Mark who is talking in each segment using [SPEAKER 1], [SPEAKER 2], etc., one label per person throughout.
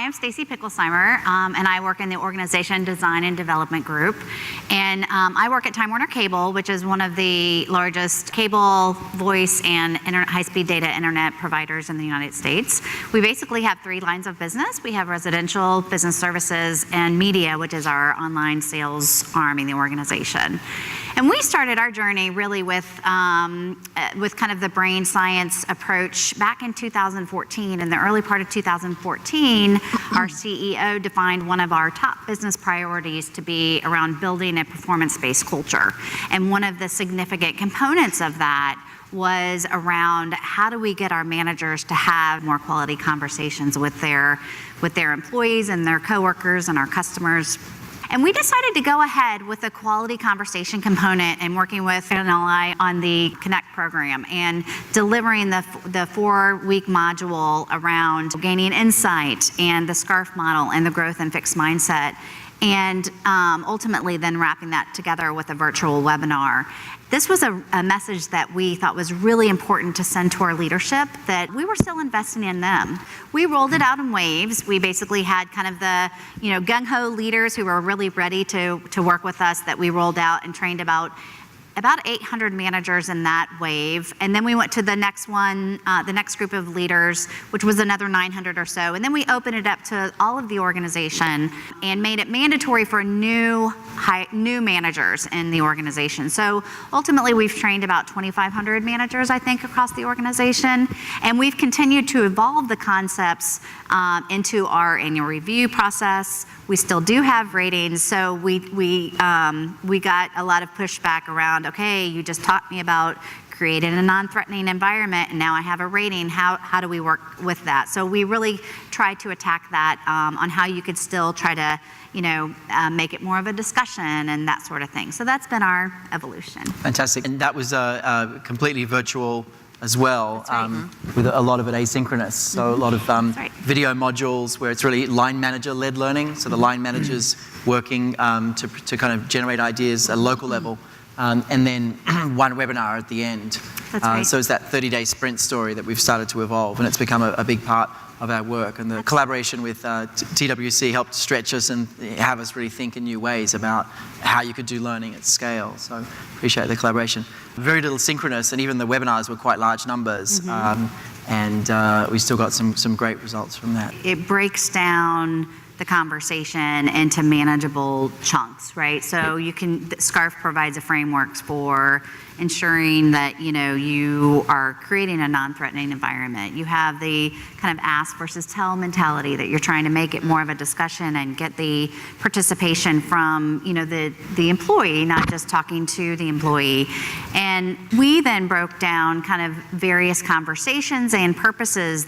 [SPEAKER 1] am Stacy Picklesimer, and I work in the Organization Design and Development Group. And I work at Time Warner Cable, which is one of the largest cable, voice, and high-speed data internet providers in the United States. We basically have 3 lines of business. We have residential, business services, and media, which is our online sales arm in the organization. And we started our journey really with kind of the brain science approach back in 2014. In the early part of 2014, our CEO defined one of our top business priorities to be around building a performance-based culture. And one of the significant components of that was around how do we get our managers to have more quality conversations with their employees and their coworkers and our customers. And we decided to go ahead with a quality conversation component and working with NLI on the Connect program and delivering the 4-week module around gaining insight and the SCARF model and the growth and fixed mindset. And ultimately then wrapping that together with a virtual webinar. This was a message that we thought was really important to send to our leadership, that we were still investing in them. We rolled it out in waves. We basically had kind of the gung-ho leaders who were really ready to work with us, that we rolled out and trained about 800 managers in that wave. And then we went to the next one, the next group of leaders, which was another 900 or so. And then we opened it up to all of the organization and made it mandatory for new managers in the organization. So ultimately we've trained about 2,500 managers, I think, across the organization. And we've continued to evolve the concepts into our annual review process. We still do have ratings, so we got a lot of pushback around, okay, you just taught me about creating a non-threatening environment, and now I have a rating. How do we work with that? So we really tried to attack that on how you could still try to, make it more of a discussion and that sort of thing. So that's been our evolution.
[SPEAKER 2] Fantastic, and that was completely virtual as well,
[SPEAKER 1] right.
[SPEAKER 2] With a lot of it asynchronous. So a lot of video modules where it's really line manager-led learning. So the line managers working to kind of generate ideas at a local level. And then one webinar at the end.
[SPEAKER 1] That's right.
[SPEAKER 2] So it's that 30-day sprint story that we've started to evolve, and it's become a big part of our work. And the collaboration with TWC helped stretch us and have us really think in new ways about how you could do learning at scale. So appreciate the collaboration. Very little synchronous, and even the webinars were quite large numbers. And we still got some great results from that.
[SPEAKER 1] It breaks down the conversation into manageable chunks, right? So SCARF provides a framework for ensuring that you are creating a non-threatening environment. You have the kind of ask versus tell mentality, that you're trying to make it more of a discussion and get the participation from the employee, not just talking to the employee. And we then broke down kind of various conversations and purposes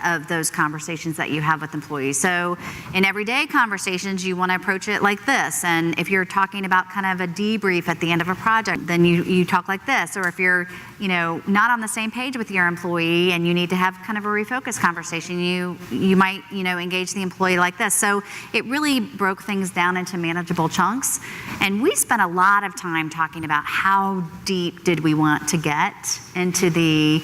[SPEAKER 1] of those conversations that you have with employees. So in everyday conversations, you want to approach it like this. And if you're talking about kind of a debrief at the end of a project, then you talk like this. Or if you're not on the same page with your employee and you need to have kind of a refocus conversation, you might engage the employee like this. So it really broke things down into manageable chunks. And we spent a lot of time talking about how deep did we want to get into the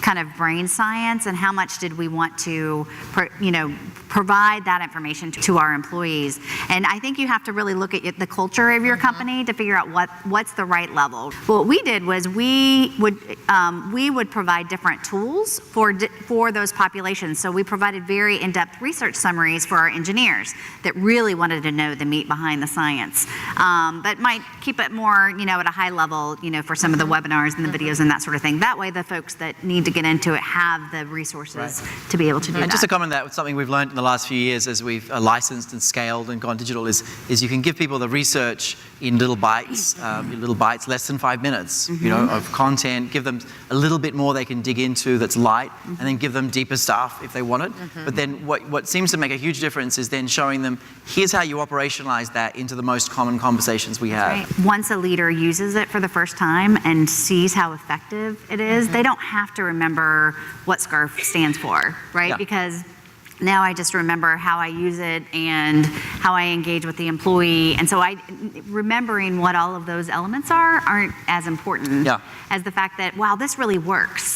[SPEAKER 1] kind of brain science, and how much did we want to provide that information to our employees. And I think you have to really look at the culture of your company to figure out what's the right level. What we did was we would provide different tools for those populations. So we provided very in-depth research summaries for our engineers that really wanted to know the meat behind the science, but might keep it more at a high level for some of the webinars and the videos and that sort of thing. That way the folks that need to get into it have the resources to be able to do that.
[SPEAKER 2] And just to comment on that, something we've learned in the last few years as we've licensed and scaled and gone digital is you can give people the research in little bites, less than 5 minutes, of content. Give them a little bit more they can dig into that's light, and then give them deeper stuff if they want it. But then what seems to make a huge difference is then showing them, here's how you operationalize that into the most common conversations we have.
[SPEAKER 1] Right. Once a leader uses it for the first time and sees how effective it is, they don't have to remember what SCARF stands for, right?
[SPEAKER 2] Yeah.
[SPEAKER 1] Because now I just remember how I use it and how I engage with the employee. And so remembering what all of those elements aren't as important as the fact that, wow, this really works.